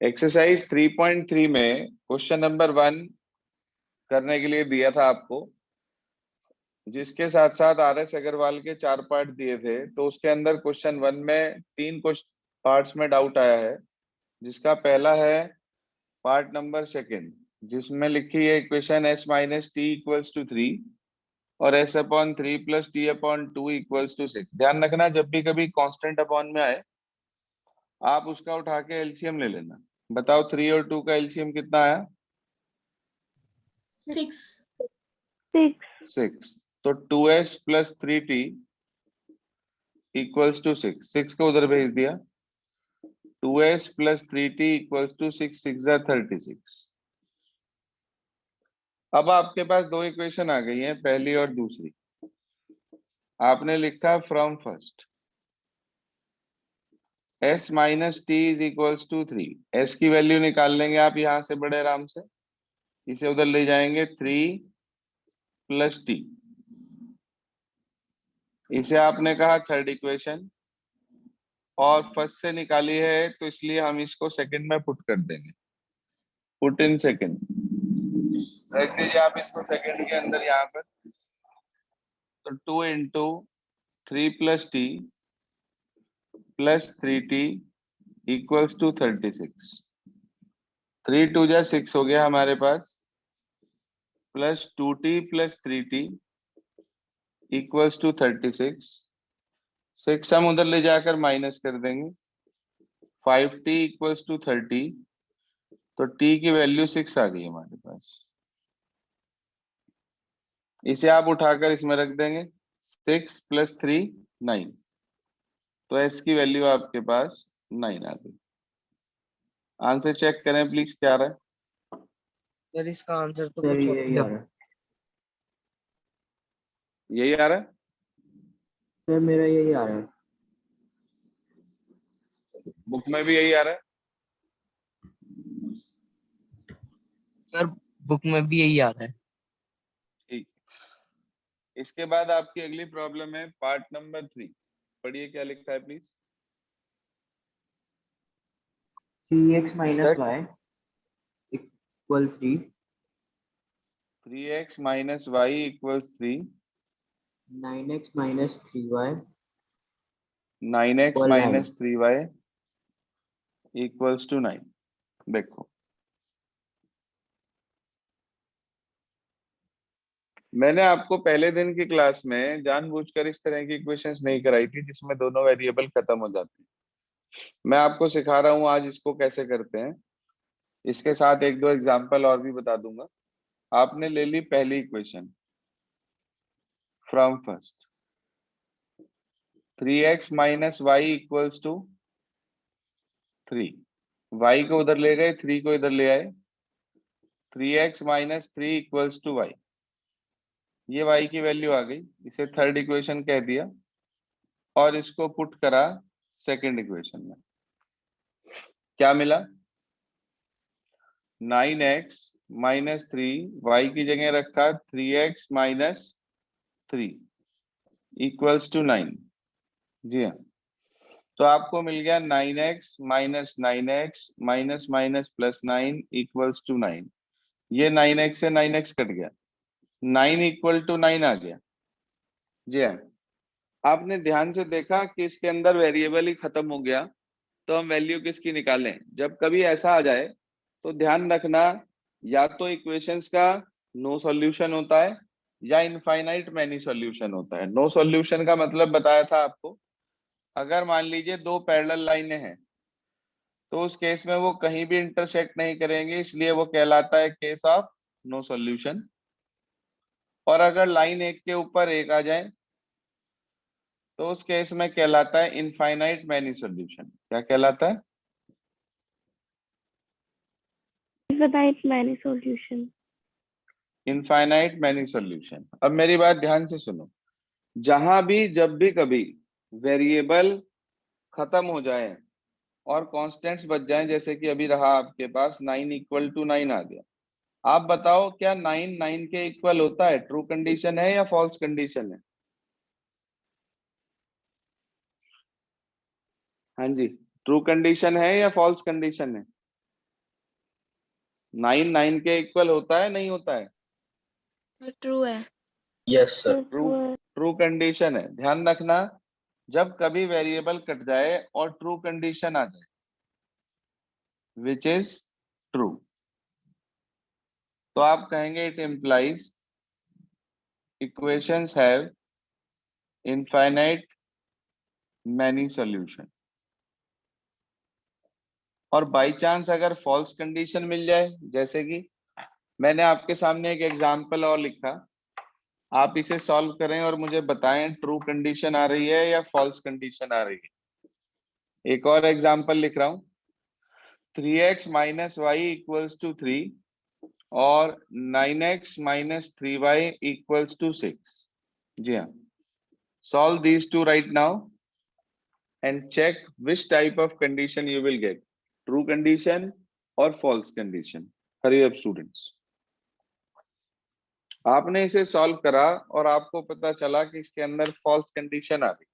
Exercise 3.3 में question number 1 करने के लिए दिया था आपको, जिसके साथ साथ RS अग्रवाल के 4 पार्ट दिए थे। तो उसके अंदर क्वेश्चन 1 में 3 पार्ट्स में डाउट आया है, जिसका पहला है पार्ट नंबर सेकंड, जिसमें लिखी है equation s minus t equals to 3 और s upon 3 plus t upon 2 equals to 6। ध्यान रखना, जब भी कभी कांस्टेंट अपॉन में आए आप उसका उठा के एलसीएम ले लेना। बताओ 3 और 2 का एलसीएम कितना आया? 6। 6। तो 2s plus 3t equals to 6। 6 को उधर भेज दिया। 2s plus 3t equals to 6, 6 36। अब आपके पास दो इक्वेशन आ गई हैं, पहली और दूसरी। आपने लिखा from first s minus t is equals to 3। s की वैल्यू निकाल लेंगे आप यहां से बड़े आराम से, इसे उधर ले जाएंगे 3 प्लस टी। इसे आपने कहा थर्ड इक्वेशन, और फर्स्ट से निकाली है तो इसलिए हम इसको सेकंड में पुट कर देंगे। पुट इन सेकंड रख दीजिए आप इसको सेकंड के अंदर यहाँ पर। तो 2 into 3 plus T plus 3t equals to 36। 3 2 जा 6 हो गया हमारे पास, plus 2t plus 3t equals to 36। 6 हम उधर ले जाकर माइनस कर देंगे। 5t equals to 30। तो t की वैल्यू 6 आ गई हमारे पास। इसे आप उठाकर इसमें रख देंगे। 6 प्लस 3 9। तो s की वैल्यू आपके पास 9 आ गई। आंसर चेक करें प्लीज, क्या आ रहा है? सर इसका आंसर तो सर कुछ और यही आ रहा है। यही आ रहा है। सर मेरा यही आ रहा है। बुक में भी यही आ रहा है। सर बुक में भी यही आ रहा है। ठीक। इसके बाद आपकी अगली प्रॉब्लम है पार्ट नंबर 3। पढ़िए क्या लिखा है please. 3x minus y equal 3। 3x minus y equals 3। 9x minus 3y 9x equal 9। Minus 3y equals to 9। देखो, मैंने आपको पहले दिन की क्लास में जानबूझकर इस तरह की इक्वेशंस नहीं कराई थी जिसमें दोनों वेरिएबल खत्म हो जाते हैं। मैं आपको सिखा रहा हूं आज इसको कैसे करते हैं। इसके साथ एक दो एग्जांपल और भी बता दूंगा। आपने ले ली पहली equation from first, 3x minus y equals to 3। y को उधर ले गए, 3 को इधर ले आए। 3x minus 3 equals to y. ये y की वैल्यू आ गई, इसे थर्ड इक्वेशन कह दिया और इसको पुट करा सेकंड इक्वेशन में। क्या मिला? 9x माइनस 3, वाई की जगह रखा 3x माइनस 3 इक्वल्स टू 9। जी हाँ, तो आपको मिल गया 9x minus 9x minus minus plus 9 equals to 9। ये 9x से 9x कट गया, 9 इक्वल टू 9 आ गया। जी हाँ, आपने ध्यान से देखा कि इसके अंदर वेरिएबल ही खत्म हो गया, तो हम वैल्यू किसकी निकालें? जब कभी ऐसा आ जाए तो ध्यान रखना, या तो इक्वेशंस का नो सॉल्यूशन होता है या इनफाइनाइट मैनी सॉल्यूशन होता है। नो सॉल्यूशन का मतलब बताया था आपको, अगर मान लीजिए दो पैरेलल लाइनें हैं तो उस केस में वो कहीं भी इंटरसेक्ट नहीं करेंगे, इसलिए वो कहलाता है केस ऑफ नो सॉल्यूशन। और अगर लाइन एक के ऊपर एक आ जाए तो उस केस में कहलाता है इनफाइनाइट मैनी सॉल्यूशन। क्या कहलाता है? Infinite many solution. Infinite many solution. अब मेरी बात ध्यान से सुनो, जहां भी जब भी कभी वेरिएबल खत्म हो जाए और कांस्टेंट्स बच जाएं, जैसे कि अभी रहा आपके पास 9 इक्वल टू 9 आ गया, आप बताओ क्या 9 9 के इक्वल होता है? ट्रू कंडीशन है या फॉल्स कंडीशन है? हाँ जी, ट्रू कंडीशन है या फॉल्स कंडीशन है? 9 9 के इक्वल होता है नहीं होता है? ट्रू है। Yes sir. True true condition है। ध्यान रखना, जब कभी वेरिएबल कट जाए और ट्रू कंडीशन आ जाए, विच इज ट्रू, तो आप कहेंगे it implies equations have infinite many solution. और बाय चांस अगर फॉल्स कंडीशन मिल जाए, जैसे कि मैंने आपके सामने एक एग्जांपल और लिखा, आप इसे सॉल्व करें और मुझे बताएं ट्रू कंडीशन आ रही है या फॉल्स कंडीशन आ रही है। एक और एग्जांपल लिख रहा हूं, 3x minus y equals to 3 और 9x minus 3y equals to 6। जी हाँ, solve these two right now and check which type of condition you will get, true condition or false condition. Hurry up students. आपने इसे solve करा और आपको पता चला कि इसके अंदर फॉल्स कंडीशन आ रही,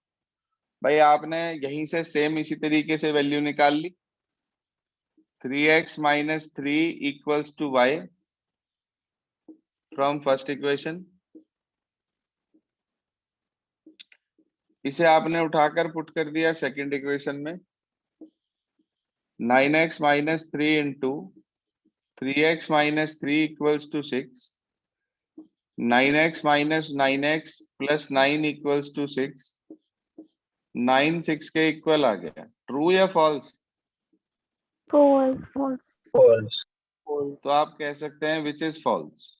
भाई आपने यहीं से सेम इसी तरीके से वैल्यू निकाल ली, 3x minus 3 equals to y from first equation. इसे आपने उठाकर पुट कर दिया सेकंड इक्वेशन में, 9x minus 3 into 3x minus 3 equals to 6, 9x minus 9x plus 9 equals to 6, 9 6 के इक्वल आ गया। ट्रू या फॉल्स? फॉल्स। फॉल्स। तो आप कह सकते हैं which is false.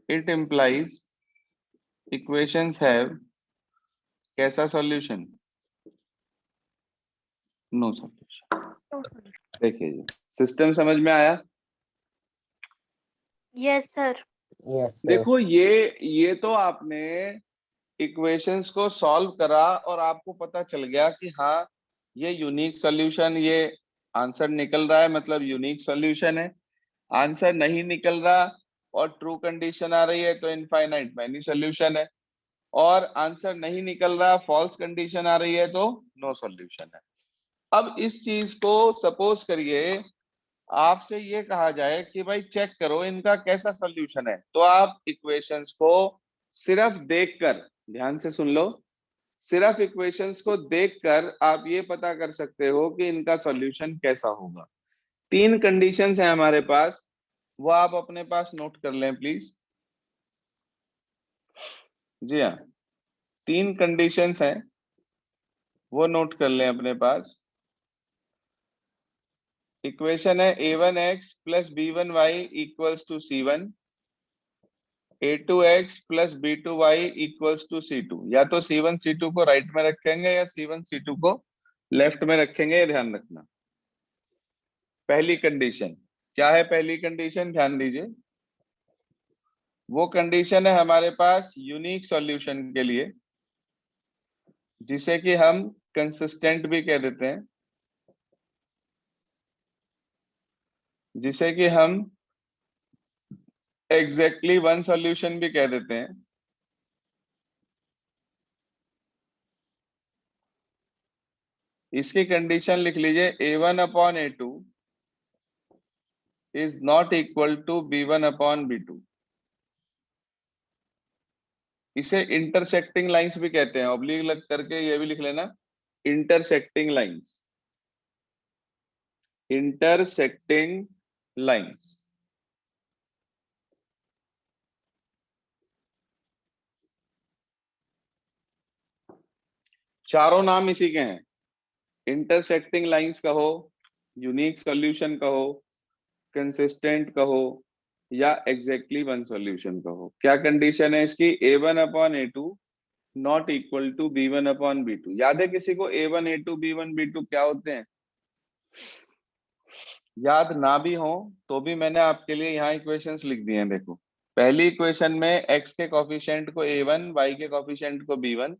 It implies equations have कैसा सॉल्यूशन? No solution. देखिए जी, सिस्टम समझ में आया? Yes sir. यस देखो ये तो आपने इक्वेशंस को सॉल्व करा और आपको पता चल गया कि हाँ ये यूनिक सॉल्यूशन, ये आंसर निकल रहा है मतलब यूनिक सॉल्यूशन है। आंसर नहीं निकल रहा और ट्रू कंडीशन आ रही है तो इनफाइनाइट मैनी सॉल्यूशन है, और आंसर नहीं निकल रहा फॉल्स कंडीशन आ रही है तो नो सॉल्यूशन है। अब इस चीज को सपोज करिए आपसे ये कहा जाए कि भाई चेक करो इनका कैसा सॉल्यूशन है, तो आप इक्वेशंस को सिर्फ देखकर, ध्यान से सुन लो, सिर्फ इक्वेशंस को देखकर आप ये पता कर सकते हो कि इनका सॉल्यूशन कैसा होगा। 3 कंडीशंस हैं हमारे पास, वो आप अपने पास नोट कर लें प्लीज। जी हाँ, 3 कंडीशंस हैं, वो नोट कर लें अपने पास। इक्वेशन है a1x plus b1y equals to c1, a2x plus b2y equals to c2। या तो c1 c2 को राइट में रखेंगे या c1 c2 को लेफ्ट में रखेंगे, ये ध्यान रखना। पहली कंडीशन क्या है? पहली कंडीशन ध्यान दीजिए, वो कंडीशन है हमारे पास यूनिक सॉल्यूशन के लिए, जिसे कि हम कंसिस्टेंट भी कह देते हैं, जिसे कि हम एग्जैक्टली वन सॉल्यूशन भी कह देते हैं। इसकी कंडीशन लिख लीजिए, a1 upon a2 is not equal to b1 upon b2। इसे इंटरसेक्टिंग लाइंस भी कहते हैं, ऑब्लिक लग करके ये भी लिख लेना, इंटरसेक्टिंग लाइंस, इंटरसेक्टिंग लाइंस। चारों नाम इसी के हैं, इंटरसेक्टिंग लाइंस कहो, यूनिक सॉल्यूशन कहो, कंसिस्टेंट कहो या एग्जैक्टली वन सॉल्यूशन कहो। क्या कंडीशन है इसकी? a1 upon a2 not equal to b1 upon b2। याद है किसी को a1 a2 b1 b2 क्या होते हैं? याद ना भी हो तो भी मैंने आपके लिए यहाँ इक्वेशंस लिख दिए हैं। देखो, पहली इक्वेशन में x के कोफिशिएंट को a1, y के कोफिशिएंट को b1।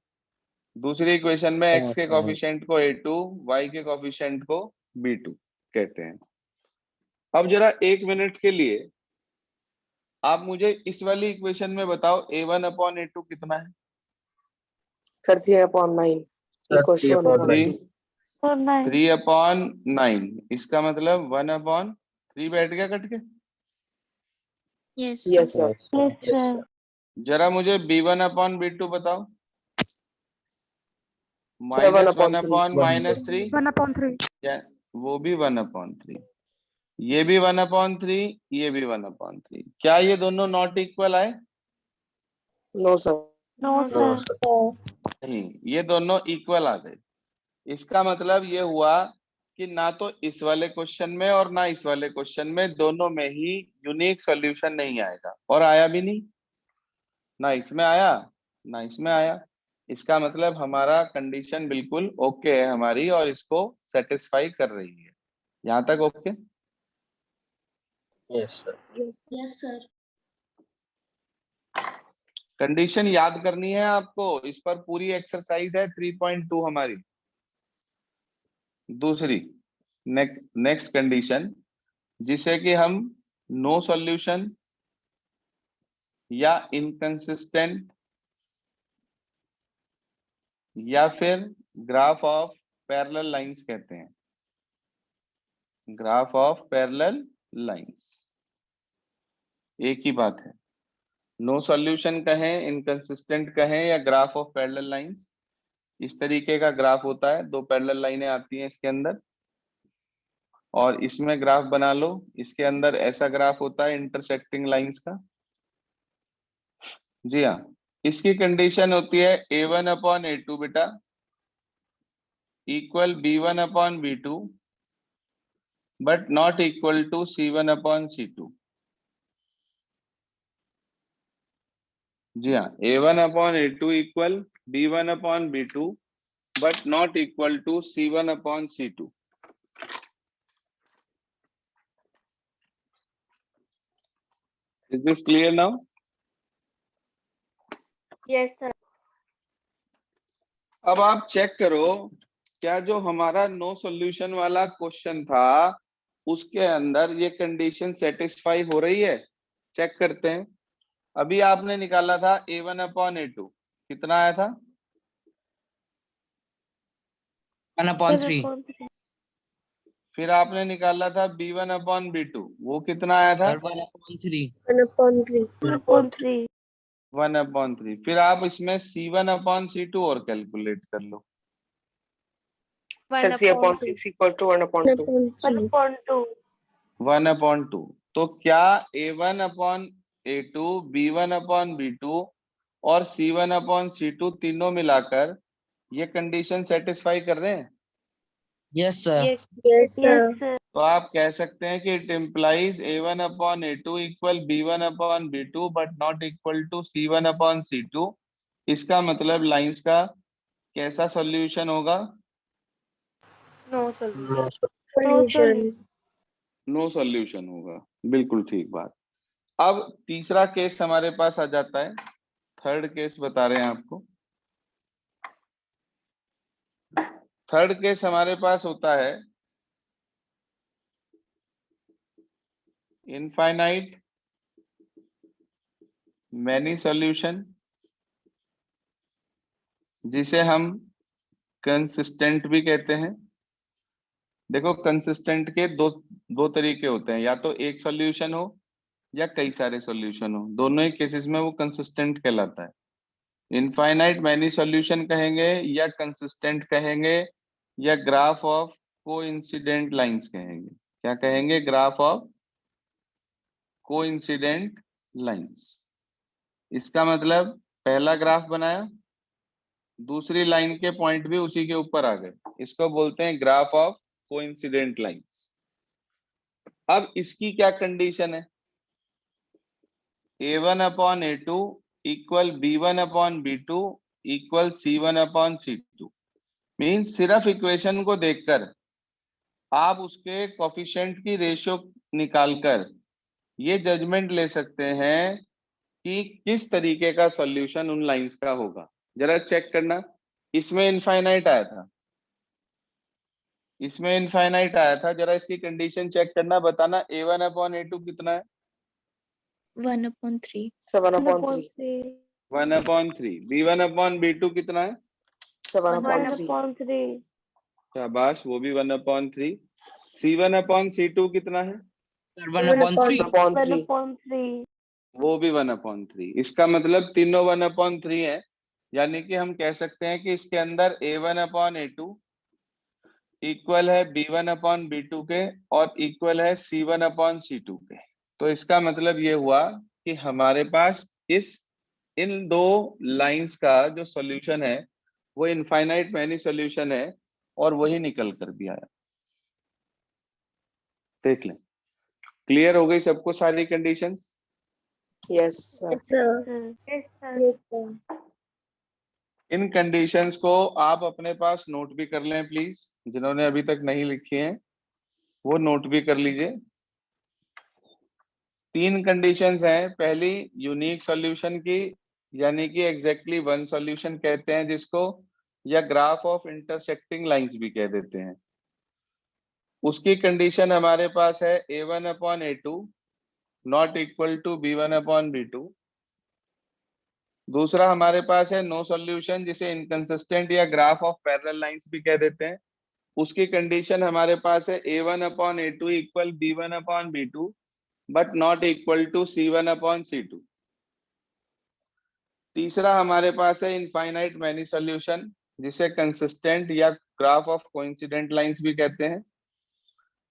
दूसरी इक्वेशन में x के कोफिशिएंट को a2, y के कोफिशिएंट को b2 कहते हैं। अब जरा 1 मिनट के लिए आप मुझे इस वाली इक्वेशन में बताओ a1 अपॉन a2 कितना है? Sir 3/9 equals to 1/2। 3/9। इसका मतलब 1/3 बैठ गया कट के। Yes. Yes, sir. Yes, sir. जरा मुझे b1 अपॉन b2 बताओ। 7 -1 upon 3. अपॉन -3, 1/3. क्या वो भी 1/3, ये भी 1/3, ये भी 1/3। क्या ये दोनों नॉट इक्वल आए? No, sir. No, sir. नहीं, ये दोनों इक्वल आ गए। इसका मतलब ये हुआ कि ना तो इस वाले क्वेश्चन में और ना इस वाले क्वेश्चन में, दोनों में ही यूनिक सॉल्यूशन नहीं आएगा। और आया भी नहीं, ना इसमें आया ना इसमें आया। इसका मतलब हमारा कंडीशन बिल्कुल ओके है हमारी, और इसको सेटिस्फाई कर रही है। यहाँ तक okay? Yes sir. Yes, sir. Condition याद करनी है आपको, इस पर पूरी एक्सरसाइज है 3.2 हमारी। दूसरी नेक्स्ट कंडीशन, जिसे कि हम नो सॉल्यूशन या इनकंसिस्टेंट या फिर ग्राफ ऑफ पैरेलल लाइंस कहते हैं। ग्राफ ऑफ पैरेलल लाइंस एक ही बात है। नो सॉल्यूशन कहें, इनकंसिस्टेंट कहें या ग्राफ ऑफ पैरेलल लाइंस, इस तरीके का ग्राफ होता है। दो पैरेलल लाइनें आती हैं इसके अंदर, और इसमें ग्राफ बना लो। इसके अंदर ऐसा ग्राफ होता है इंटरसेक्टिंग लाइंस का। जी हाँ, इसकी कंडीशन होती है a1 अपॉन a2 बेटा equal b1 upon b2 but not equal to c1 upon c2। जी हाँ, a1 upon a2 equal b1 upon b2 but not equal to c1 upon c2। Is this clear now? Yes, sir. अब आप check करो, क्या जो हमारा no solution वाला question था उसके अंदर ये कंडीशन सेटिस्फाई हो रही है? चेक करते हैं। अभी आपने निकाला था a1 अपॉन a2, कितना आया था? 1/3। फिर आपने निकाला था b1 अपॉन b2, वो कितना आया था? सर 1/3। 1/3. 1/3। फिर आप इसमें c1 अपॉन c2 और कैलकुलेट कर लो। Sir, 3 upon 6 equal to 1/2. 1/2. 1/2। तो क्या a1 upon a2, b1 upon b2 और c1 अपॉन c2 तीनों मिलाकर ये कंडीशन सेटिस्फाई कर रहे हैं? Yes sir. Yes, sir. तो आप कह सकते हैं कि it implies a1 upon a2 equal b1 upon b2 but not equal to c1 upon c2। इसका मतलब लाइंस का कैसा सॉल्यूशन होगा? No no solution. Sir. Solution. No solution होगा, बिल्कुल ठीक बात। अब तीसरा केस हमारे पास आ जाता है। थर्ड केस बता रहे हैं आपको। थर्ड केस हमारे पास होता है इनफाइनाइट मैनी सॉल्यूशन, जिसे हम कंसिस्टेंट भी कहते हैं। देखो, कंसिस्टेंट के दो तरीके होते हैं, या तो एक सॉल्यूशन हो या कई सारे सॉल्यूशन हो। दोनों ही केसेस में वो कंसिस्टेंट कहलाता है। इनफाइनाइट मैनी सॉल्यूशन कहेंगे या कंसिस्टेंट कहेंगे या ग्राफ ऑफ कोइंसिडेंट लाइंस कहेंगे। क्या कहेंगे? Graph of coincident lines. इसका मतलब पहला ग्राफ बनाया, दूसरी लाइन के पॉइंट भी उसी के ऊपर आ गए, इसको बोलते हैं ग्राफ ऑफ कोइंसिडेंट लाइंस। अब इसकी क्या कंडीशन है? a1 upon a2 equal b1 upon b2 equal c1 upon c2। Means सिर्फ इक्वेशन को देखकर आप उसके कोफिशिएंट की रेशियो निकालकर ये जजमेंट ले सकते हैं कि किस तरीके का सॉल्यूशन उन लाइंस का होगा। जरा चेक करना, इसमें इनफाइनाइट आया था, इसमें इनफाइनाइट आया था। जरा इसकी कंडीशन चेक करना, बताना a1 अपॉन a2 कितना है? 1/3. 7/3. 1/3। b1 अपॉन b2 कितना है? 7/3. 1/3. शाबाश, वो भी 1/3। c1 अपॉन c2 कितना है? सर 1/3। 1/3. 1/3. वो भी 1/3। इसका मतलब तीनों 1/3 है, यानी कि हम कह सकते हैं कि इसके अंदर A1/A2 इक्वल है B1/B2 के और इक्वल है C1/C2 के। तो इसका मतलब ये हुआ कि हमारे पास इन दो लाइंस का जो सॉल्यूशन है वो इनफाइनाइट मैनी सॉल्यूशन है, और वही निकल कर भी आया। देख लें, क्लियर हो गई सबको सारी conditions? Yes, sir. Yes, sir. Yes, sir. Yes, sir. इन कंडीशंस को आप अपने पास नोट भी कर लें प्लीज, जिन्होंने अभी तक नहीं लिखी हैं वो नोट भी कर लीजिए। 3 कंडीशंस हैं। पहली यूनिक सॉल्यूशन की, यानी कि एग्जैक्टली वन सॉल्यूशन कहते हैं जिसको, या ग्राफ ऑफ इंटरसेक्टिंग लाइंस भी कह देते हैं। उसकी कंडीशन हमारे पास है A1/A2 not equal to B1/B2। दूसरा हमारे पास है नो सॉल्यूशन, जिसे इनकंसिस्टेंट या ग्राफ ऑफ पैरेलल लाइंस भी कह देते हैं। उसकी कंडीशन हमारे पास है A1/A2 equal B1/B2 but not equal to C1/C2। तीसरा हमारे पास है इनफाइनाइट मैनी सॉल्यूशन, जिसे कंसिस्टेंट या ग्राफ ऑफ कोइंसिडेंट लाइंस भी कहते हैं।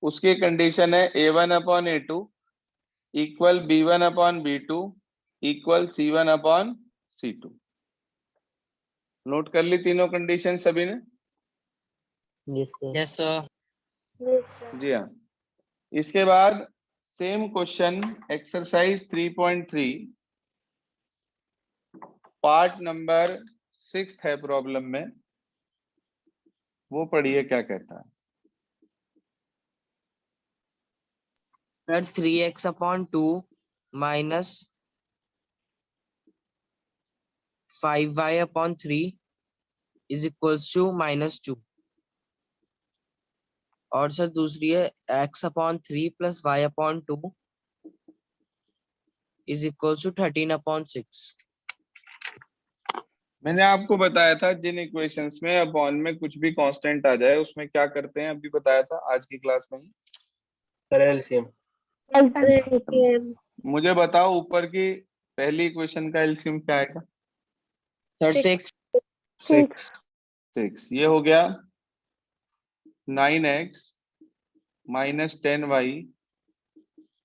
उसकी कंडीशन है A1/A2 equal B1/B2 equal C1/C2। Note कर ली तीनों कंडीशन सभी ने? Yes sir. Yes, sir. जी हाँ। इसके बाद same question exercise 3.3 part number 6 है प्रॉब्लम में, वो पढ़िए क्या कहता है। Sir 3x/2 minus 5y/3 is equals to -2। और सर दूसरी है x/3 plus y/2 is equals to 13/6। मैंने आपको बताया था जिन इक्वेशंस में अपॉन में कुछ भी कांस्टेंट आ जाए उसमें क्या करते हैं, अभी बताया था आज की क्लास में ही। LCM. LCM. मुझे बताओ ऊपर की पहली इक्वेशन का एलसीएम क्या आएगा? सर 6. 6। 6। ये हो गया 9x माइनस 10y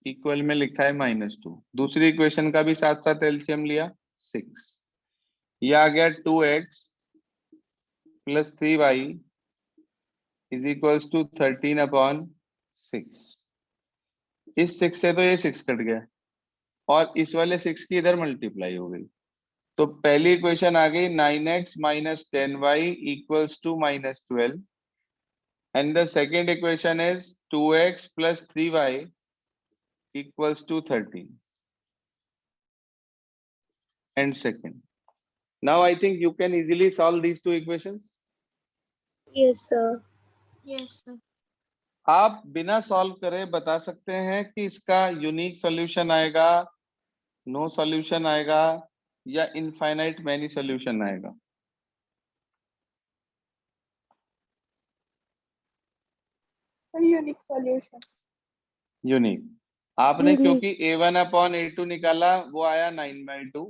इक्वल में लिखा है -2। दूसरी इक्वेशन का भी साथ साथ एलसीएम लिया 6। ये आ गया 2x plus 3y is equals to 13/6। इस 6 से तो ये 6 कट गया और इस वाले 6 की इधर मल्टीप्लाई हो गई, तो पहली इक्वेशन आ गई 9x minus 10y equals to -12 and the second equation is 2x plus 3y equals to 13 and second. Now I think you can easily solve these two equations. Yes, sir. Yes, sir. आप बिना solve करे बता सकते हैं कि इसका unique solution आएगा, no solution आएगा, या इनफाइनाइट मैनी सॉल्यूशन आएगा? Unique solution. यूनिक। आपने क्योंकि A1/A2 निकाला वो आया 9/2,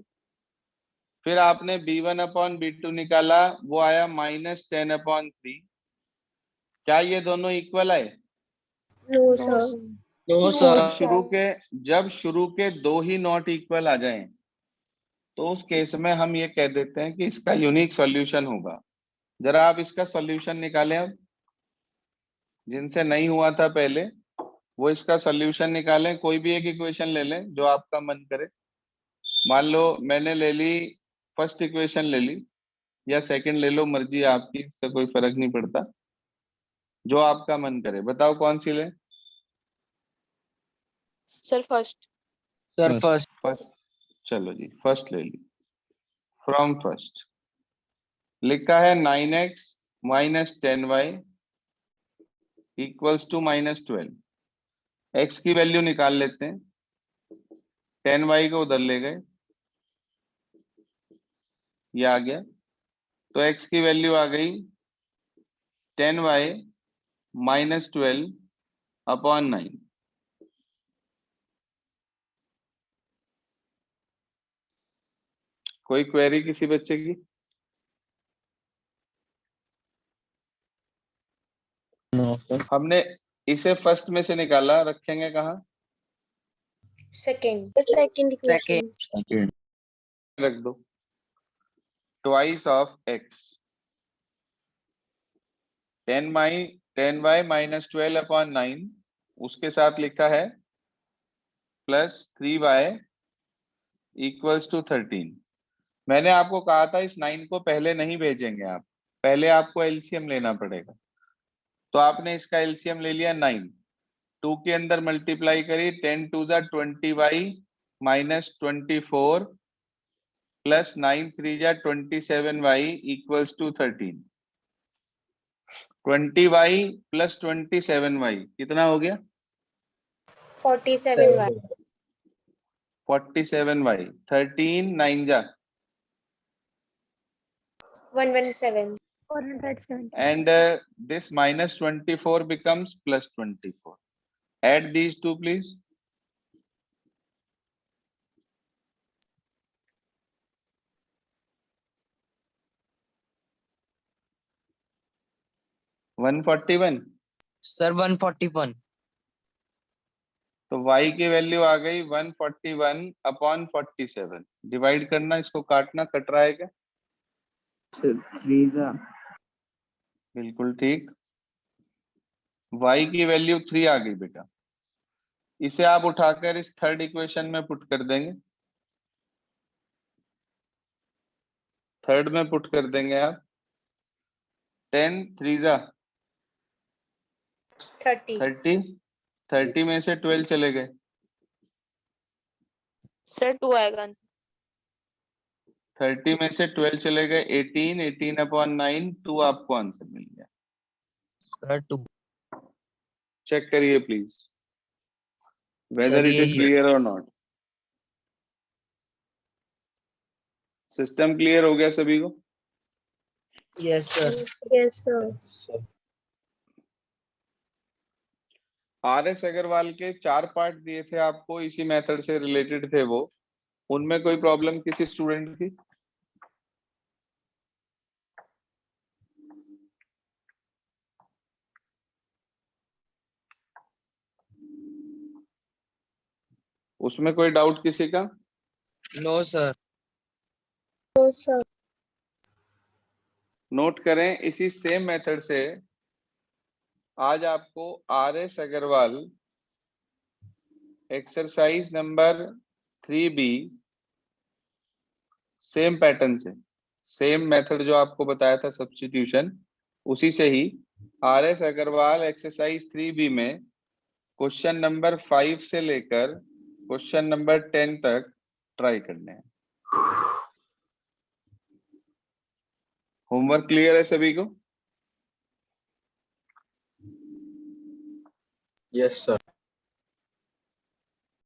फिर आपने B1/B2 निकाला वो आया -10/3। क्या ये दोनों इक्वल आए? No, sir. No No, sir. जब शुरू के दो ही नॉट इक्वल आ जाएं तो उस केस में हम ये कह देते हैं कि इसका यूनिक सॉल्यूशन होगा। जरा आप इसका सॉल्यूशन निकालें। अब जिनसे नहीं हुआ था पहले वो इसका सॉल्यूशन निकालें। कोई भी एक इक्वेशन ले लें जो आपका मन करे। मान लो मैंने ले ली फर्स्ट इक्वेशन ले ली, या सेकंड ले लो, मर्जी आपकी, इससे कोई फर्क नहीं पड़ता, जो आपका मन करे। बताओ कौन सी ले? Sir, first. Sir first. First. चलो जी फर्स्ट ले ली। फ्रॉम फर्स्ट लिखा है 9x minus 10y equals to -12। x की वैल्यू निकाल लेते हैं। 10y को उधर ले गए, ये आ गया, तो x की वैल्यू आ गई 10y माइनस 12/9। कोई क्वेरी किसी बच्चे की? No sir. हमने इसे फर्स्ट में से निकाला, रखेंगे कहाँ? Second. The second equation. Second. रख दो। Twice of x 10y minus 12/9 उसके साथ लिखा है प्लस 3y इक्वल्स टू 13। मैंने आपको कहा था इस 9 को पहले नहीं भेजेंगे आप, पहले आपको एलसीएम लेना पड़ेगा। तो आपने इसका एलसीएम ले लिया 9, 2 के अंदर मल्टीप्लाई करी, 10 2 जा 20y माइनस 24 प्लस 9 3 जा 27y equals to 13। 20y plus 27y कितना हो गया? 47y. 47y। 13 9 जा 117. 407. and this minus 24 becomes plus 24. Add these two please. One 141। Sir 141। तो y की वैल्यू आ गई 141/47। डिवाइड करना, इसको काटना, कट रहा है क्या? 3 जा बिल्कुल ठीक। y की वैल्यू 3 आ गई बेटा। इसे आप उठाकर इस थर्ड इक्वेशन में पुट कर देंगे, थर्ड में पुट कर देंगे आप। 10 3 जा 30. 30, 30 में से 12 चले गए, सर 2 आएगा। 30 में से 12 चले गए, 18, 18/9, 2 आपको आंसर मिल गया। सर 2। चेक करिए please whether sir it is यही है। क्लियर और नॉट। सिस्टम क्लियर हो गया सभी को? Yes sir. Yes, sir. RS Agarwal के 4 पार्ट दिए थे आपको, इसी मेथड से रिलेटेड थे वो। उनमें कोई प्रॉब्लम किसी स्टूडेंट की? उसमें कोई डाउट किसी का? No sir. No, sir. Note करें, इसी सेम मेथड से आज आपको RS Agarwal exercise number 3B same pattern से, सेम मेथड जो आपको बताया था सब्स्टिट्यूशन, उसी से ही RS अग्रवाल एक्सरसाइज 3B में क्वेश्चन नंबर 5 से लेकर क्वेश्चन नंबर 10 तक ट्राई करने हैं। होमवर्क क्लियर है सभी को? Yes sir.